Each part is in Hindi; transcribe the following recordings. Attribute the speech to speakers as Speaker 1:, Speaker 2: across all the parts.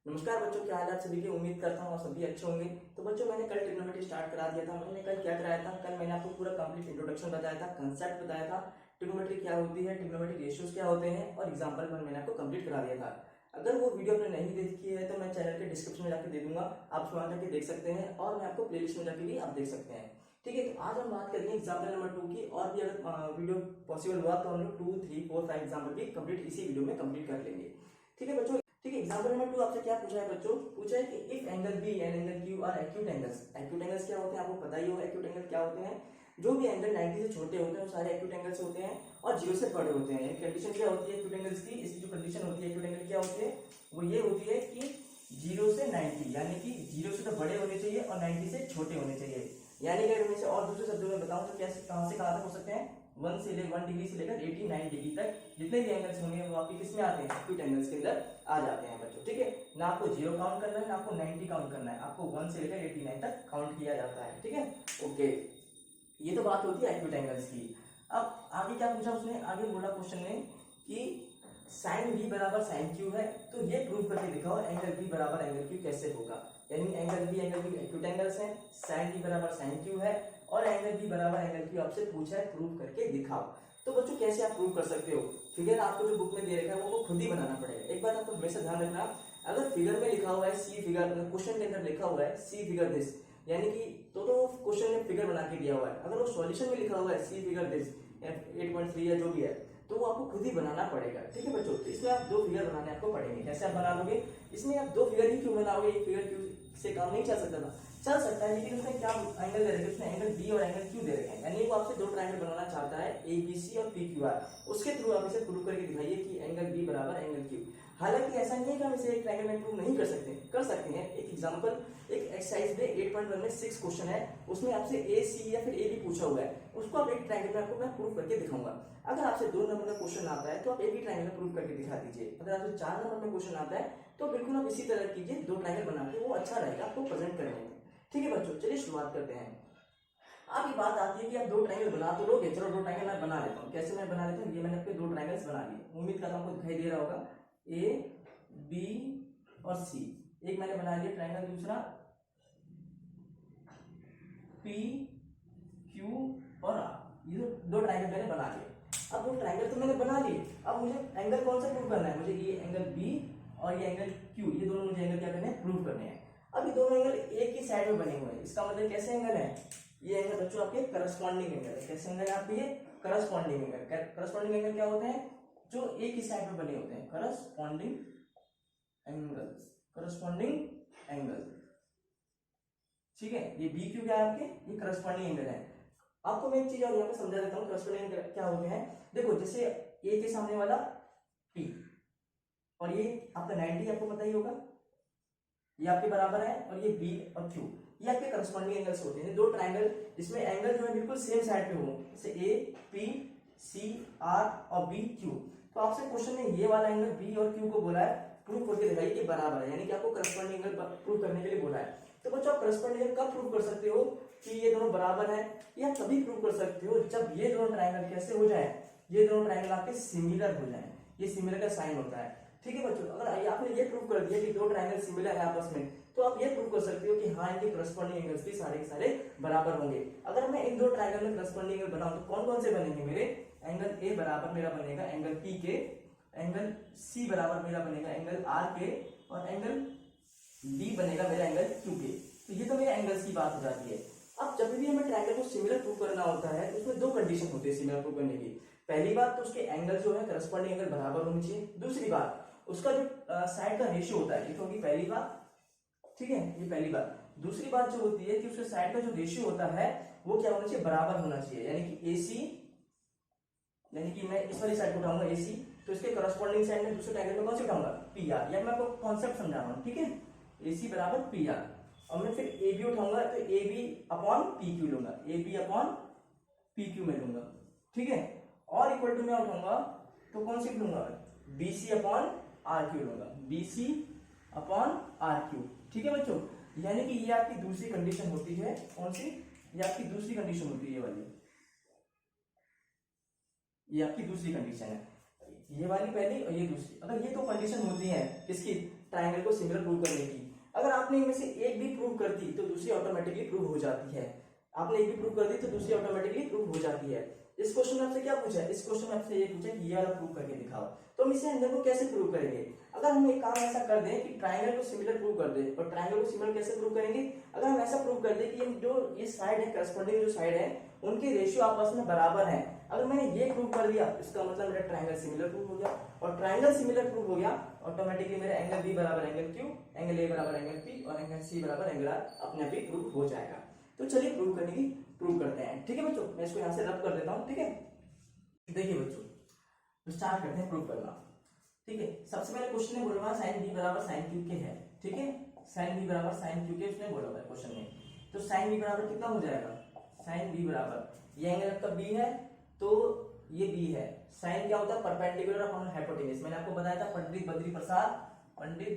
Speaker 1: नमस्कार बच्चों, क्या हाल है आप सभी के। उम्मीद करता हूँ आप सभी अच्छे होंगे। तो बच्चों, मैंने कल ट्रिग्नोमेट्री स्टार्ट करा दिया था। मैंने कल क्या कराया था, कल मैंने आपको पूरा कंप्लीट इंट्रोडक्शन बताया था, कंसेप्ट बताया था, ट्रिग्नोमेट्री क्या होती है, ट्रिग्नोमेट्री रेशियोज क्या होते हैं, और एग्जाम्पल मैंने आपको कंप्लीट करा दिया था। अगर वो वीडियो आपने नहीं देखी है तो मैं चैनल के डिस्क्रिप्शन में जाकर दे दूंगा, आप उसमें जाकर देख सकते हैं, और मैं आपको प्लेलिस्ट में जाकर भी आप देख सकते हैं। ठीक है, तो आज हम बात करेंगे एग्जाम्पल नंबर 2 की, और भी अगर वीडियो पॉसिबल हुआ तो हम लोग 2, 3, 4, 5 एग्जाम्पल भी कंप्लीट इसी वीडियो में कंप्लीट कर लेंगे। ठीक है बच्चों। ठीक है, एग्जांपल नंबर 2 आपसे क्या पूछा है बच्चों, पूछा है कि if angle B and angle Q are acute angles. Acute angles क्या होते हैं, आपको पता ही होगा एक्यूट एंगल क्या होते हैं। जो भी एंगल 90 से छोटे होते हैं वो सारे एक्यूट एंगल्स होते हैं, और 0 से बड़े होते हैं। कंडीशन क्या होती है एक्यूट एंगल्स की, इसकी जो कंडीशन होती है एक्यूट एंगल क्या होती है, वो ये होती है कि 0 से 90, यानी कि 0 से तो बड़े होने चाहिए और 90 से छोटे होने चाहिए। यानी कि अगर मैं और दूसरे शब्दों में बताऊं तो कैसे, कहां से कहां तक हो सकते हैं, 1 डिग्री से लेकर 89 डिग्री तक जितने भी एंगल्स होंगे वो आपके किसमें आते हैं, एक्यूट एंगल्स के अंदर आ जाते हैं बच्चों। ठीक है, ना आपको 0 काउंट करना है ना आपको 90 काउंट करना है, आपको 1 से लेकर 89 तक काउंट किया जाता है। ठीक है, ओके, ये तो बात होती है एक्यूट एंगल्स की। अब आगे क्या पूछा उसने, आगे बोला क्वेश्चन में कि साइन बी बराबर साइन क्यू है, तो ये प्रूव करके दिखाओ एंगल बी बराबर एंगल क्यू कैसे होगा। यानी angle B angle Q acute angles हैं, साइन बी बराबर साइन क्यू है, और एंगल बी बराबर एंगल क्यू आपसे पूछा है प्रूव करके दिखाओ। तो बच्चों कैसे आप प्रूव कर सकते हो, फिगर आपको जो बुक में दे रखा है वो खुद ही बनाना पड़ेगा। एक बात आपको हमेशा ध्यान रखना, अगर फिगर में लिखा हुआ है सी फिगर, क्वेश्चन के अंदर लिखा हुआ है सी फिगर दिस, यानी कि तो क्वेश्चन में फिगर बना के दिया हुआ है। अगर वो सॉल्यूशन में लिखा हुआ है सी फिगर दिस 8.3 या जो भी है, तो वो आपको खुद ही बनाना पड़ेगा। ठीक है बच्चों, तो इसमें आप 2 फिगर बनाने आपको पड़ेंगे। कैसे आप बना लोगे, इसमें आप 2 फिगर ही क्यों बनाओगे, एक फिगर क्यों से काम नहीं चल सकता था, चल सकता है, लेकिन उसने क्या एंगल दे रखे, उसने एंगल बी और एंगल क्यू दे रखे हैं। यानी वो आपसे 2 ट्रायंगल बनाना चाहता है, ए बी सी और पी क्यू आर। उसके थ्रू आप इसे प्रूव करके दिखाइए कि एंगल बी बराबर एंगल क्यू। हालांकि ऐसा नहीं है कि हम इसे एक ट्रायंगल में प्रूव नहीं कर सकते, कर सकते हैं। एक एग्जांपल, एक एक्सरसाइज में 8.1 में 6 क्वेश्चन है, उसमें आपसे ए सी या फिर ए बी पूछा हुआ है, उसको आप एक ट्रायंगल में आपको मैं प्रूव करके दिखाऊंगा। अगर आपसे 2 नंबर का क्वेश्चन आता है तो आप एक ही ट्रायंगल में प्रूव करके दिखा दीजिए। अगर आपसे 4 नंबर में क्वेश्चन आता है तो बिल्कुल आप इसी तरह कीजिए, 2 ट्रायंगल बना के, वो अच्छा रहेगा आपको प्रेजेंट करने में। ठीक है बच्चों, चलिए शुरुआत करते हैं। अब ये बात आती है कि आप 2 ट्रायंगल बना तो लोगे, चलो 2 ट्रायंगल मैं बना लेता हूँ। कैसे मैं बना लेता हूँ, ये मैंने आपके 2 ट्रायंगल्स बना लिए, उम्मीद करता हूँ आपको दिखाई दे रहा होगा, ए बी और सी। एक मैंने बना लिया ट्रायंगल, दूसरा पी क्यू और आर। ये 2 ट्रायंगल मैंने बना लिए। अब 2 ट्रायंगल तो मैंने बना लिए, अब मुझे एंगल कौन सा प्रूव करना है, मुझे ये एंगल बी और ये एंगल क्यू, ये दोनों मुझे एंगल क्या करने हैं, प्रूव करने हैं। अब ये दोनों एंगल एक ही साइड में बने हुए हैं, इसका मतलब कैसे एंगल है, ये एंगल बच्चों आपके करस्पॉन्डिंग एंगल है। कैसे एंगल है आपके, ये करस्पॉन्डिंग एंगल। करस्पॉन्डिंग एंगल क्या होते हैं, जो एक ही साइड में बने होते हैं, करस्पॉन्डिंग एंगल्स, करस्पॉन्डिंग एंगल। ठीक है, ये बी क्यू क्या है आपके, ये करस्पॉन्डिंग एंगल है। आपको मैं एक चीज और यहाँ पे समझा देता हूँ, करस्पॉन्डिंग एंगल क्या होते हैं। देखो, जैसे ए के सामने वाला पी, और ये आपका 90 आपको पता ही होगा, ये आपके बराबर है, और ये बी और क्यू, ये आपके करस्पॉन्डिंग एंगल्स होते हैं। 2 ट्रायंगल जिसमें एंगल जो है बिल्कुल सेम साइड पे हो, जैसे ए पी सी आर और बी क्यू। तो आपसे क्वेश्चन में ये वाला एंगल बी और क्यू को बोला है प्रूव करके दिखाइए कि बराबर है, यानी कि आपको करस्पॉन्डिंग एंगल प्रूव करने के लिए बोला है। तो बच्चों, आप करस्पॉन्डिंग एंगल कब प्रूव कर सकते हो कि ये दोनों बराबर है, या तभी प्रूव कर सकते हो जब ये दोनों ट्रायंगल कैसे हो जाए, ये दोनों ट्रायंगल आपके सिमिलर हो जाए। ये सिमिलर का साइन होता है। ठीक है बच्चों, अगर आपने ये प्रूव कर दिया कि 2 ट्रायंगल सिमिलर है आपस में, तो आप ये प्रूव कर सकते हो कि हाँ, इनके करस्पॉन्डिंग एंगल्स भी सारे के सारे बराबर होंगे। अगर मैं इन 2 ट्रायंगल में करस्पॉन्डिंग एंगल बनाऊं तो कौन कौन से बनेंगे मेरे, एंगल ए बराबर मेरा बनेगा एंगल पी के, एंगल सी बराबर मेरा बनेगा एंगल आर के, और एंगल डी बनेगा मेरा एंगल क्यू के। तो ये तो मेरे एंगल्स की बात हो जाती है। अब जब भी हमें ट्रायंगल को सिमिलर प्रूव करना होता है तो उसमें 2 कंडीशन होती है सिमिलर प्रूव करने की। पहली बात तो उसके एंगल जो है करस्पॉन्डिंग एंगल बराबर होनी चाहिए। दूसरी बात, उसका जो साइड का रेशियो होता है, ये तो होगी पहली बात। ठीक है, ये पहली बात। दूसरी बात जो होती है कि उसके साइड का जो रेशियो होता है वो क्या होना चाहिए, बराबर होना चाहिए। यानी कि AC, यानी कि मैं इस वाली साइड को उठाऊंगा AC, तो इसके करस्पॉन्डिंग साइड में दूसरे ट्रायंगल में कौन सी उठाऊंगा, PR। या मैं आपको कॉन्सेप्ट समझा रहा हूं, ठीक है, AC बराबर PR। और मैं फिर AB उठाऊंगा तो AB अपॉन PQ लूंगा, AB अपॉन PQ में लूंगा। ठीक है, और इक्वल टू में उठाऊंगा तो कौन सी लूंगा, BC अपॉन RQ लूंगा, BC अपॉन RQ। ठीक है बच्चों, यानी कि ये आपकी दूसरी कंडीशन होती है। कौन सी, ये आपकी दूसरी कंडीशन होती है, ये वाली, ये आपकी दूसरी कंडीशन है। ये वाली पहली और ये दूसरी। अगर ये 2 कंडीशन होती है किसकी, ट्राइंगल को सिमिलर प्रूव करने की। अगर आपने इनमें से एक भी प्रूव कर दी तो दूसरी ऑटोमेटिकली प्रूव हो जाती है। आपने एक भी प्रूव कर दी तो दूसरी ऑटोमेटिकली प्रूव हो जाती है। इस क्वेश्चन में आपसे क्या पूछा है, इस क्वेश्चन में आपसे ये पूछा कि ये वाला प्रूव करके दिखाओ। तो हम इसे अंदर को कैसे प्रूव करेंगे? अगर हम एक काम ऐसा कर दें कि ट्राइंगल को सिमिलर प्रूव कर दें, और ट्राइंगल को सिमिलर कैसे प्रूव करेंगे? अगर हम ऐसा प्रूव कर दें कि जो ये साइड है, करस्पॉन्डिंग जो साइड है उनके रेशियो आपस में बराबर है। अगर मैंने ये प्रूव कर दिया इसका मतलब मेरा ट्राइंगल सिमिलर प्रूव हो गया, और ट्राइंगल सिमिलर प्रूव हो गया ऑटोमेटिकली मेरा एंगल बी बराबर एंगल क्यू, एंगल ए बराबर एंगल पी और एंगल सी बराबर एंगल आर अपने आप ही प्रूव हो जाएगा। तो चलिए प्रूव करने की प्रूव करते हैं। ठीक है बच्चों, मैं इसको यहाँ से रब कर देता हूँ। ठीक है, देखिए बच्चों, तो स्टार्ट करते हैं प्रूव करना। ठीक है, सबसे पहले क्वेश्चन में बोला हुआ साइन बी बराबर साइन क्यू के है। ठीक है, साइन बी बराबर साइन क्यू के उसने बोला हुआ है क्वेश्चन में। तो साइन बी बराबर कितना हो जाएगा? साइन बी बराबर ये एंगल आपका बी है तो ये बी है। साइन क्या होता है? Perpendicular upon hypotenuse. मैंने आपको बताया था पंडित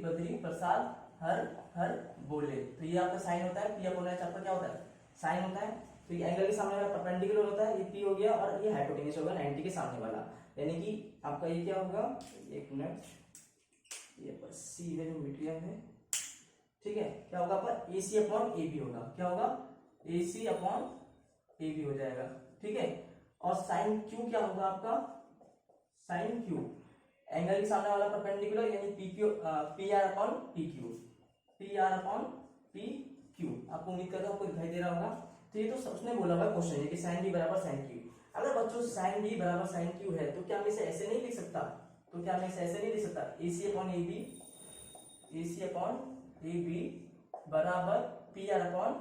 Speaker 1: बद्री प्रसाद हर बोले। तो ये आपका साइन होता है, पी अपॉन एच आपका क्या होता है? साइन होता है। तो ये एंगल के सामने वाला परपेंडिकुलर होता है, ये पी हो गया, और ये हाइपोटेन्यूज होगा 90 के सामने वाला। यानी कि आपका ये क्या होगा, एक मिनट, ये सी है जो मीडियम है। ठीक है, क्या होगा आपका? AC अपॉन AB होगा। क्या होगा? AC अपॉन AB हो जाएगा। ठीक है, और साइन क्यू क्या होगा आपका? साइन क्यू एंगल के सामने वाला परपेंडिकुलर यानी PR अपॉन PQ। आपको उम्मीद करता हूं आपको दिखाई दे रहा होगा। तो ये तो उसने बोला हुआ क्वेश्चन है कि साइन बी बराबर साइन क्यू। अगर बच्चों साइन बी बराबर साइन क्यू है तो क्या मैं इसे ऐसे नहीं लिख सकता? AC अपॉन AB बराबर PR अपॉन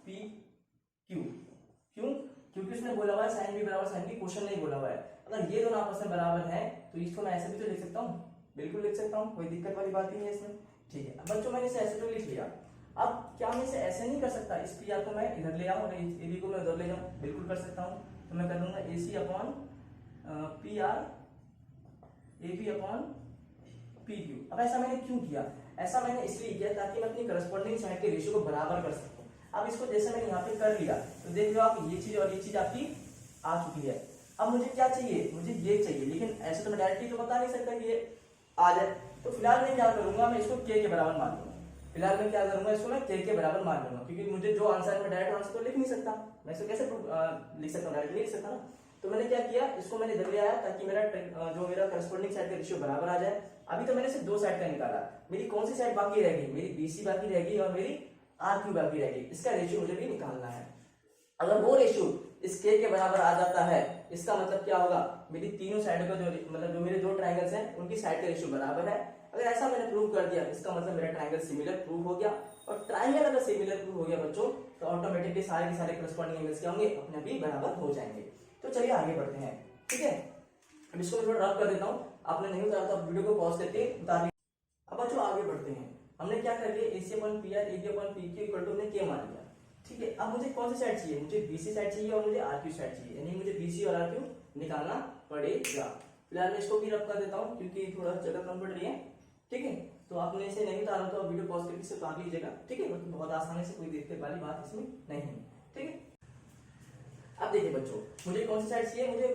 Speaker 1: PQ। क्यों? क्योंकि उसने बोला हुआ है साइन बी बराबर साइन बी, क्वेश्चन नहीं बोला हुआ है। अगर ये दोनों आपस में बराबर है तो इसको मैं ऐसे भी तो लिख सकता हूँ, बिल्कुल लिख सकता हूँ, कोई दिक्कत वाली बात ही नहीं है इसमें। ठीक है, अब बच्चों मैंने इसे ऐसे तो लिख लिया। अब क्या मैं इसे ऐसे नहीं कर सकता? इस PR को मैं इधर ले आऊं और AB को मैं उधर ले जाऊं? बिल्कुल कर सकता हूं। तो मैं कर दूंगा AC upon PR AB upon PQ। अब ऐसा मैंने क्यों किया? ऐसा मैंने इसलिए किया ताकि मैं अपनी करस्पॉन्डिंग साइड के रेशियो को बराबर कर सकूं। अब इसको जैसे मैंने यहाँ पे कर लिया तो देख लो आप, ये चीज और ये चीज आपकी आ चुकी है। अब मुझे क्या चाहिए? मुझे ये चाहिए, लेकिन ऐसे तो मैं डायरेक्टली तो बता नहीं सकता कि ये आ जाए। तो फिलहाल मैं क्या करूंगा, मैं इसको K के बराबर मान लूंगा। फिलहाल मैं क्या करूंगा, इसको मैं K के बराबर मान लूंगा, क्योंकि मुझे जो आंसर है मैं डायरेक्ट आंसर तो लिख नहीं सकता। मैं इसको कैसे लिख सकता हूँ? डायरेक्ट नहीं लिख सकता ना। तो मैंने क्या किया, इसको मैंने इधर ले आया ताकि मेरा जो मेरा करस्पॉन्डिंग साइड का रेशियो बराबर आ जाए। अभी तो मैंने सिर्फ दो साइड का निकाला, मेरी कौन सी साइड बाकी रहेगी? मेरी BC बाकी रहेगी और मेरी RQ बाकी रहेगी। इसका रेशियो मुझे भी निकालना है। अगर वो रेशियो इस K के बराबर आ जाता है, इसका मतलब क्या होगा? मेरी तीनों साइडों का जो मेरे दो ट्राइंगल्स हैं उनकी साइड का रेशियो बराबर है। अगर ऐसा मैंने प्रूव कर दिया इसका मतलब मेरा ट्राइंगल सिमिलर प्रूव हो गया। और ट्राइंगल अगर सिमिलर प्रूव हो गया बच्चों तो ऑटोमेटिकली सारे के सारे करस्पॉन्डिंग एंगल्स क्या होंगे? अपने आप ही बराबर हो जाएंगे। तो चलिए आगे बढ़ते हैं। ठीक है, अब इसको मैं थोड़ा रब कर देता हूँ। आपने नहीं उतारा तो वीडियो को पॉज करके उतार लीजिए। अब बच्चों आगे बढ़ते हैं। हमने क्या कर लिया, AC upon PR AB upon PQ equal to हमने K मान लिया। ठीक है, अब मुझे कौन सी साइड चाहिए? मुझे BC साइड चाहिए और मुझे RQ साइड चाहिए, यानी मुझे BC और RQ निकालना पड़ेगा। फिलहाल मैं इसको भी रब कर देता हूँ क्योंकि थोड़ा जगह कम पड़ रही है। ठीक है, तो आपने इसे नहीं उतारा तो वीडियो पॉज करके इसे उतार लीजिएगा। ठीक है, मतलब बहुत आसानी से, कोई दिक्कत वाली बात इसमें नहीं है। ठीक है, अब देखिए बच्चों, मुझे कौन सी साइड चाहिए? मुझे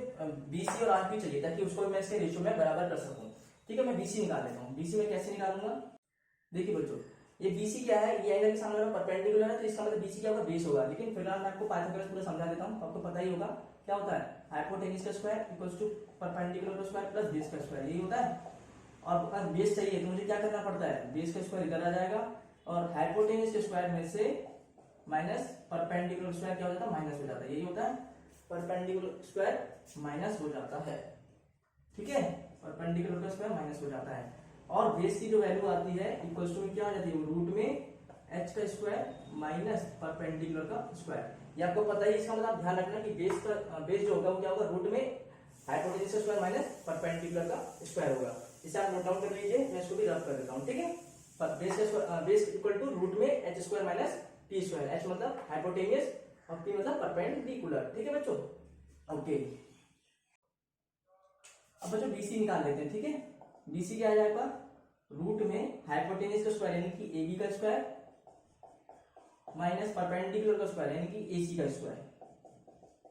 Speaker 1: BC और RQ चाहिए ताकि उसको मैं इसके रेशियो में बराबर कर सकूं। ठीक है, मैं BC निकाल लेता हूँ। BC में कैसे निकालूंगा? देखिए बच्चों, ये BC क्या है? ये एंगल के सामने वाला परपेंडिकुलर है, तो इसका मतलब BC क्या होगा? बेस होगा। लेकिन फिलहाल मैं आपको पाइथागोरस पूरा समझा देता हूँ, आपको पता ही होगा क्या होता है। हाइपोटेन्यूज का स्क्वायर इक्वल्स टू परपेंडिकुलर का स्क्वायर प्लस बेस का स्क्वायर, यही होता है। और अगर बेस चाहिए तो मुझे क्या करना पड़ता है? बेस का स्क्वायर इधर आ जाएगा और हाइपोटेन्यूज के स्क्वायर में से माइनस परपेंडिकुलर स्क्वायर क्या हो जाता है? माइनस हो जाता है। यही होता है, परपेंडिकुलर स्क्वायर माइनस हो जाता है। ठीक है, परपेंडिकुलर का स्क्वायर माइनस हो जाता है। और बेस की जो वैल्यू आती है इक्वल्स टू क्या आ जाती है? रूट में h का स्क्वायर माइनस परपेंडिकुलर का स्क्वायर। ये आपको पता ही, इसका मतलब ध्यान रखना कि बेस जो होगा वो क्या होगा? रूट में हाइपोटेन्यूज का स्क्वायर माइनस परपेंडिकुलर का स्क्वायर होगा। इसे आप नोट डाउन कर लीजिए, मैं इसको भी रब कर देता हूँ। ठीक है, बेस इक्वल टू रूट में h square minus p square. h मतलब हाइपोटेन्यूज और p मतलब परपेंडिकुलर। ठीक है बच्चों, ओके। अब बच्चों BC निकाल लेते हैं। ठीक है, BC क्या आ जाएगा? रूट में हाइपोटेन्यूज का स्क्वायर यानी कि AB का स्क्वायर माइनस परपेंडिकुलर का स्क्वायर यानी कि AC का स्क्वायर।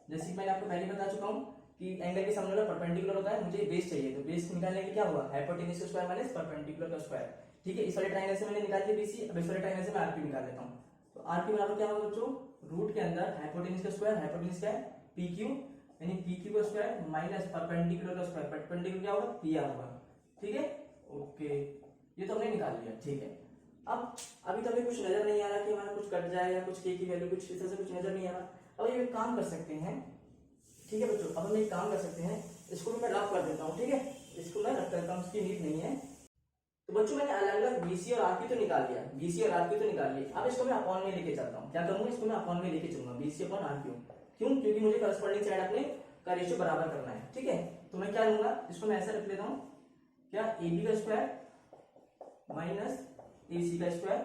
Speaker 1: जैसे मैंने आपको पहले बता चुका हूं कि एंगल के सामने वाला परपेंडिकुलर होता है, मुझे बेस चाहिए, तो बेस निकालने के लिए क्या होगा, हाइपोटेन्यूज का स्क्वायर माइनस परपेंडिकुलर का स्क्वायर। ठीक है, इस वाले ट्रायंगल से मैंने निकाल लिया बीसी, अब इस वाले ट्रायंगल से मैं आरपी निकाल लेता हूँ। तो आरपी बराबर क्या होगा बच्चों, रूट के अंदर हाइपोटेन्यूज का स्क्वायर, हाइपोटेन्यूज क्या है पी क्यू, यानी पी क्यू का स्क्वायर माइनस परपेंडिकुलर का स्क्वायर, परपेंडिकुलर क्या होगा पी आर होगा। ठीक है, ओके, ये तो हमने निकाल लिया। ठीक है, अब अभी तो हमें कुछ नजर नहीं आ रहा कि हमारा कुछ कट जाए या कुछ के की वैल्यू कुछ इस तरह से कुछ नजर नहीं आ रहा। अब ये काम कर सकते हैं, ठीक है बच्चों, अब हम एक काम कर सकते हैं, इसको भी मैं रफ कर देता हूँ। ठीक है, इसको मैं रफ करता हूँ, इसकी नीड नहीं है। तो बच्चों मैंने अलग अलग बीसी और आरपी तो निकाल लिया, बीसी और आरपी तो निकाल लिया। अब इसको मैं अपॉन में लेके चलता हूँ, क्या करूंगा, इसको मैं अपॉन में लेके चलूंगा, बीसी अपॉन आरपी। क्यों, क्योंकि मुझे करस्पॉन्डिंग साइड अपने का रेशियो बराबर करना है। ठीक है, तो मैं क्या लूंगा, इसको मैं ऐसा रख लेता हूँ, क्या ए बी का स्क्वायर माइनस ए सी का स्क्वायर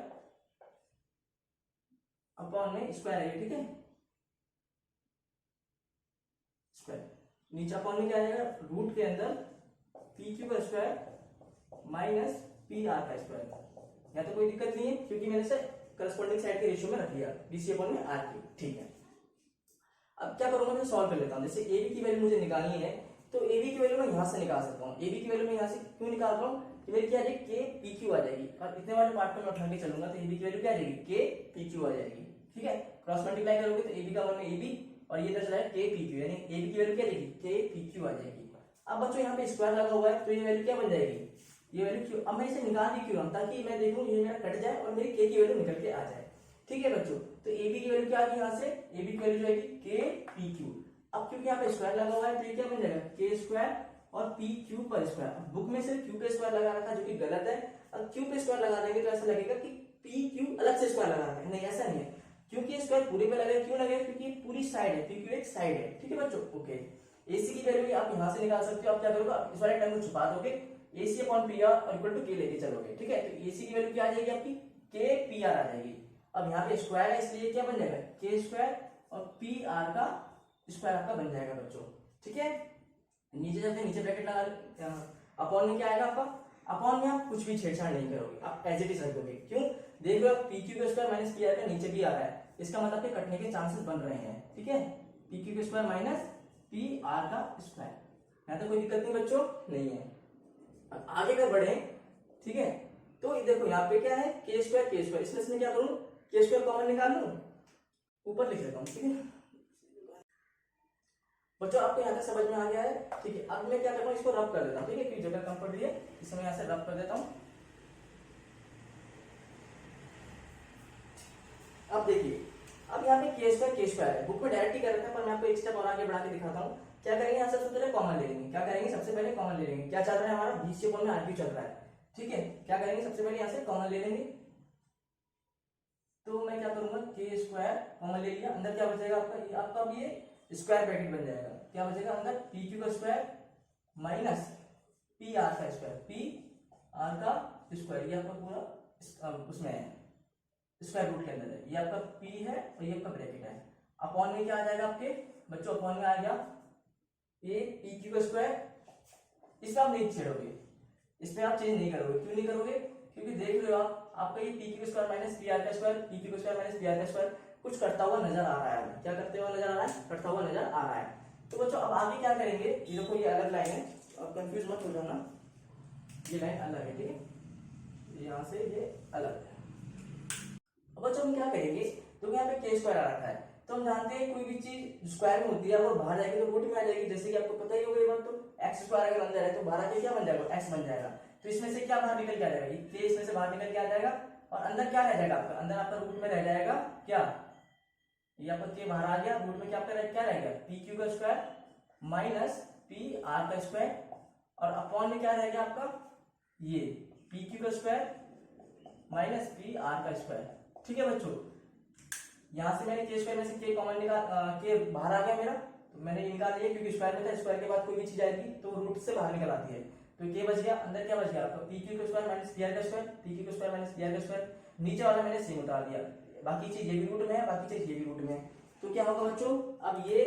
Speaker 1: अपॉन में स्क्वायर है। ठीक है, स्क्वायर नीचे अपॉन में क्या आएगा, रूट के अंदर पी क्यू का स्क्वायर माइनस पी आर का स्क्वायर। या तो कोई दिक्कत नहीं है क्योंकि मैंने इसे करस्पॉन्डिंग साइड के रेशियो में रख लिया, बीसी अपॉन में आर क्यू। ठीक है, अब क्या करूंगा, मैं सॉल्व कर लेता हूँ। जैसे ए बी की वैल्यू मुझे निकालनी है, तो ए बी की वैल्यू मैं यहाँ से निकाल सकता हूँ। ए बी की वैल्यू मैं यहाँ से क्यों निकाल रहा हूँ, कि मेरी क्या आ जाएगी, के पी क्यू आ जाएगी, और इतने वाले पार्ट को मैं उठा के चलूंगा तो ए बी की वैल्यू क्या आ जाएगी, के पी क्यू आ जाएगी। ठीक है, क्रॉस मल्टीप्लाई करोगे तो ए बी का वन में ए बी और ये इधर चला है के पी क्यू, यानी ए बी की वैल्यू क्या आ जाएगी, के पी क्यू आ जाएगी। अब बच्चों यहाँ पे स्क्वायर लगा हुआ है तो ये वैल्यू क्या बन जाएगी, ये वैल्यू क्यू। अब मैं इसे निकाल दी क्यों, ताकि मैं देखूं ये मेरा कट जाए और मेरी के की वैल्यू निकल के आ जाए। ठीक है बच्चों, तो ए बी की वैल्यू क्या आ गई, यहाँ से ए बी की वैल्यू जो आएगी के पी क्यू। अब क्योंकि यहाँ पे स्क्वायर लगा हुआ है तो ये क्या बन जाएगा, के स्क्वायर और पी क्यू पर स्क्वायर। बुक में सिर्फ क्यू पे स्क्वायर लगा रखा है जो कि गलत है। अब क्यू पे स्क्वायर लगा देंगे तो ऐसा लगेगा कि पी क्यू अलग से स्क्वायर लगा रखा है, नहीं ऐसा नहीं है, क्योंकि स्क्वायर पूरे पे लगेगा। क्यों लगेगा, क्योंकि पूरी साइड है, पी क्यू एक साइड है। ठीक है बच्चों, ओके। एसी की वैल्यू आप यहाँ से निकाल सकते हो। आप क्या करोगे, इस वाले टर्म को छुपा दोगे, AC upon P R equal to K लेके चलोगे। ठीक है, तो एसी की वैल्यू क्या आ जाएगी आपकी, के पी आर आ जाएगी। अब यहाँ पे स्क्वायर है इसलिए क्या बन जाएगा, के स्क्वायर और पी आर का स्क्वायर आपका बन जाएगा बच्चों। ठीक है, नीचे चलते, नीचे ब्रैकेट लगा, अपॉन में क्या आएगा आपका, अपॉन में आप कुछ भी छेड़छाड़ नहीं करोगे, आप एज इट इज रख दोगे। क्यों, देख लो पी क्यू का स्क्वायर माइनस पी आर का नीचे भी आ रहा है, इसका मतलब कि कटने के चांसेस बन रहे हैं। ठीक है, पी क्यू का स्क्वायर माइनस पी आर का स्क्वायर, यहाँ तो कोई दिक्कत नहीं बच्चों, नहीं है। अब आगे अगर बढ़े, ठीक है, तो देखो यहाँ पे क्या है, के स्क्वायर, इसमें क्या करूं, के स्क्वायर कॉमन निकाल लूं, ऊपर लिख लेता हूँ। ठीक है बच्चों, आपको यहाँ तक समझ में आ गया है। ठीक है, अब मैं क्या करता हूँ, इसको रब कर देता हूँ। ठीक है, क्योंकि जगह कम पड़ रही है इसमें यहाँ से रब कर देता हूँ। अब देखिए, अब यहाँ पे के स्क्वायर है, बुक में डायरेक्ट ही कर रखा है, पर मैं आपको एक स्टेप और आगे बढ़ा के दिखाता हूँ। क्या करेंगे, यहाँ सबसे पहले कॉमन ले लेंगे। क्या करेंगे, सबसे पहले कॉमन ले लेंगे। क्या चल रहा है हमारा, बीसी अपॉन में आरक्यू चल रहा है। ठीक है, क्या करेंगे, सबसे पहले यहाँ से कॉमन ले लेंगे। तो मैं क्या करूंगा, के स्क्वायर कॉमन ले लिया, अंदर क्या बचेगा आपका, ये आपका भी ये स्क्वायर ब्रैकेट बन जाएगा। क्या बचेगा अंदर, पी क्यू का स्क्वायर माइनस पी आर का स्क्वायर, पी आर का स्क्वायर, ये आपका पूरा उसमें है, स्क्वायर रूट के अंदर है। ये आपका पी है और ये आपका ब्रैकेट है। अपॉन में क्या आ जाएगा आपके बच्चों, अपॉन में आ गया ए पी क्यू का स्क्वायर। इसमें आप नहीं छेड़ोगे, इसमें आप चेंज नहीं करोगे। क्यों नहीं करोगे, क्योंकि देख रहे हो आप, आपका ये P Q square minus P R का square, P Q square minus P R का स्क्वायर कुछ करता हुआ नजर आ रहा है। क्या करते हुआ नजर आ रहा है, करता हुआ नजर आ रहा है। तो बच्चों अब आगे क्या करेंगे, ये देखो ये अलग लाइन है, अब कंफ्यूज मत हो जाना, ये लाइन अलग है। ठीक है, यहाँ से ये अलग है। अब बच्चों हम क्या करेंगे, तो यहाँ पे के स्क्वायर आ रखा है, तो हम जानते हैं कोई भी चीज स्क्वायर में होती है वो बाहर जाएगी तो रूट में आ जाएगी। जैसे कि आपको पता ही होगा ये बात, तो एक्स स्क्वायर अगर अंदर है तो बाहर आके क्या बन जाएगा, एक्स बन जाएगा। तो इसमें से क्या बाहर निकल के आ जाएगा, ये के इसमें से बाहर निकल के आ जाएगा, और अंदर क्या रह जाएगा आपका, अंदर आपका रूट में रह जाएगा क्या, ये आपका के बाहर आ गया, रूट में क्या आपका क्या रह गया, पी क्यू का स्क्वायर माइनस पी आर का स्क्वायर, और अपॉन में क्या रह गया आपका, ये पी क्यू का स्क्वायर माइनस पी आर का स्क्वायर। ठीक है बच्चों, यहां से मैंने के स्क्वायर में से के कॉमन निकाल, के बाहर आ गया मेरा, तो मैंने ये निकाल लिया क्योंकि स्क्वायर में था, स्क्वायर के बाद कोई भी चीज आएगी तो रूट से बाहर निकल आती है। तो के बच गया, अंदर क्या बच गया आपका, पी क्यू का स्क्वायर माइनस पी आर का स्क्वायर, पी क्यू का स्क्वायर माइनस पी आर का स्क्वायर, नीचे वाला मैंने सेम उतार दिया, बाकी चीज ये भी रूट में है, बाकी चीज ये भी रूट में है। तो क्या होगा बच्चों, अब ये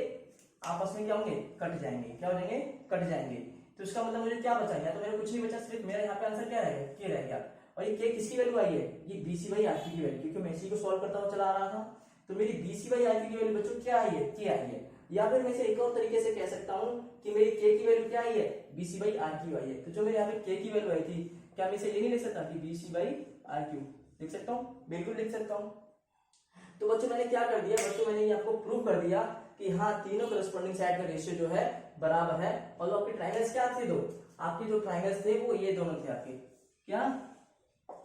Speaker 1: आपस में क्या होंगे, कट जाएंगे। क्या हो जाएंगे, कट जाएंगे। तो इसका मतलब मुझे क्या बचा, या तो मेरा कुछ नहीं बचा, सिर्फ मेरा यहाँ पे आंसर क्या रहेगा, के रह गया। और ये के किसकी वैल्यू आई है, ये बीसी बाई आरक्यू की वैल्यू, क्योंकि मैं इसी को सॉल्व करता हुआ चला आ रहा था। तो मेरी बीसी बाई आरक्यू की वैल्यू बच्चों क्या आई है, के आई है। या फिर मैं इसे एक और तरीके से कह सकता हूँ कि मेरी के की वैल्यू क्या आई है, BC बाई आर क्यू आई है। तो जो मेरे यहाँ पे के की वैल्यू आई थी, क्या मैं इसे ये नहीं लिख सकता कि BC बाई आर क्यू लिख सकता हूँ? बिल्कुल लिख सकता हूँ। तो बच्चों मैंने क्या कर दिया, बच्चों मैंने ये आपको प्रूव कर दिया कि हाँ तीनों करस्पॉन्डिंग साइड का रेशियो जो है बराबर है। और आपके ट्राइंगल्स क्या थे, दो आपके जो ट्राइंगल्स थे वो ये दोनों थे आपके, क्या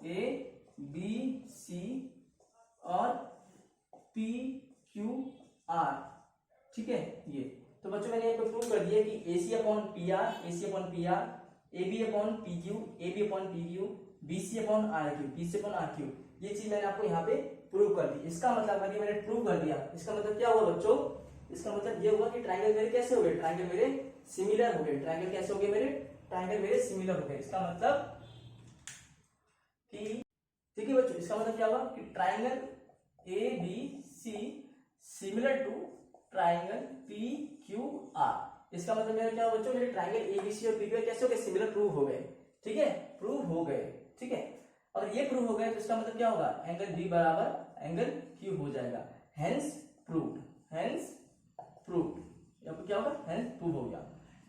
Speaker 1: ए बी सी और पी क्यू आर, ठीक है ये। तो बच्चों मैंने यहाँ पे प्रूव कर दिया कि AC upon P R, AC upon P R, AB upon P Q, AB upon P Q, BC upon R Q, BC upon R Q, ये चीज मैंने आपको यहाँ पे प्रूव कर दी। इसका मतलब अगर ये मैंने प्रूव कर दिया, इसका मतलब क्या हुआ बच्चों, इसका मतलब ये हुआ कि ट्राइंगल मेरे कैसे हो गए, ट्राइंगल मेरे सिमिलर हो गए। ट्राइंगल कैसे हो गए मेरे, ट्राइंगल मेरे सिमिलर हो गए। इसका मतलब कि ठीक है बच्चों, इसका मतलब क्या हुआ कि triangle ABC similar to triangle PQR। इसका मतलब मेरा क्या हुआ बच्चों, मेरे ट्राइंगल ABC और PQR कैसे हो गए, सिमिलर प्रूव हो गए, ठीक है, प्रूव हो गए, ठीक है। और ये प्रूव हो गए तो इसका मतलब क्या होगा, एंगल B बराबर एंगल Q हो जाएगा। हेंस प्रूव्ड, हेंस प्रूव्ड, आपको क्या होगा, हेंस प्रूव हो गया।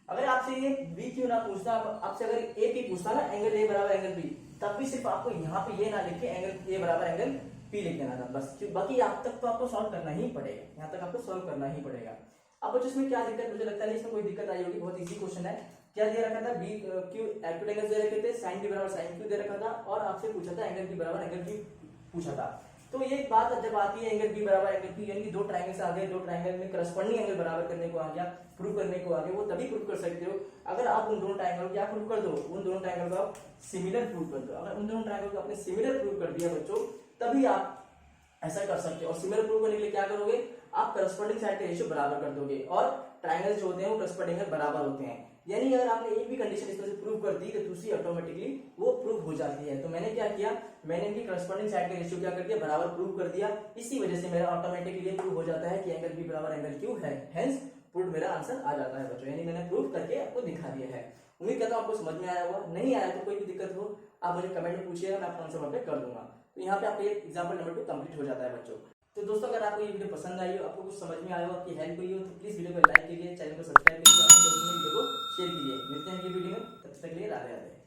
Speaker 1: अगर आपसे ये B क्यों ना पूछता, आपसे अगर AP पूछता ना एंगल A बराबर एंगल B, तब भी सिर्फ आपको यहाँ पे ये ना लिख के एंगल A बराबर एंगल P लिख देना था बस, बाकी आप तक तो आपको सॉल्व करना ही पड़ेगा, यहाँ तक आपको सॉल्व करना ही पड़ेगा। अब बच्चों इसमें क्या दिक्कत, मुझे लगता नहीं इसमें कोई दिक्कत आई होगी, बहुत इजी क्वेश्चन है। क्या दे रखा था, बी क्यू एक्यूट एंगल दे रखे थे, साइन बी बराबर साइन क्यू दे रखा था, और आपसे पूछा था एंगल बी बराबर एंगल क्यू पूछा था। तो ये बात जब आती है एंगल बी बराबर एंगल क्यू, यानी कि दो ट्राइंगल्स आ गए, दो ट्राइंगल में करस्पॉन्डिंग एंगल बराबर करने को आ गया, प्रूव करने को आ गया, वो तभी प्रूव कर सकते हो अगर आप उन दोनों ट्राइंगल को क्या प्रूव कर दो, उन दोनों ट्राइंगल को आप सिमिलर प्रूव कर दो। अगर उन दोनों ट्राइंगल को आपने सिमिलर प्रूव कर दिया बच्चों, तभी आप ऐसा कर सकते हो। और सिमिलर प्रूव करने के लिए क्या करोगे, आप करस्पॉन्डिंग साइड के रेशियो बराबर कर दोगे, और ट्राइंगल्स जो होते हैं वो करस्पॉन्डिंग बराबर होते हैं। यानी अगर आपने एक भी कंडीशन इसमें से प्रूव कर दी तो दूसरी ऑटोमेटिकली वो प्रूव हो जाती है। तो मैंने क्या किया, मैंने इनकी करस्पॉन्डिंग साइड के रेशियो क्या कर दिया, बराबर प्रूव कर दिया। इसी वजह से मेरा ऑटोमेटिकली ये प्रूव हो जाता है कि एंगल बी बराबर एंगल क्यू है, हेंस प्रूव मेरा आंसर आ जाता है बच्चों, यानी मैंने प्रूव करके आपको दिखा दिया है। उम्मीद करता हूँ आपको समझ में आया होगा, नहीं आया तो कोई भी दिक्कत हो आप मुझे कमेंट में पूछिएगा, मैं आपका आंसर वहाँ पे कर दूंगा। तो यहाँ पे आपका ये एग्जाम्पल नंबर 2 कंप्लीट हो जाता है बच्चों। तो दोस्तों अगर आपको ये वीडियो पसंद आई हो, आपको कुछ समझ में आया हो, आपकी हेल्प हुई हो, तो प्लीज वीडियो को लाइक कीजिए, चैनल को सब्सक्राइब कीजिए, अपने दोस्तों में वीडियो को शेयर कीजिए। मिलते हैं अगली वीडियो में, तब तक के लिए राधे राधे।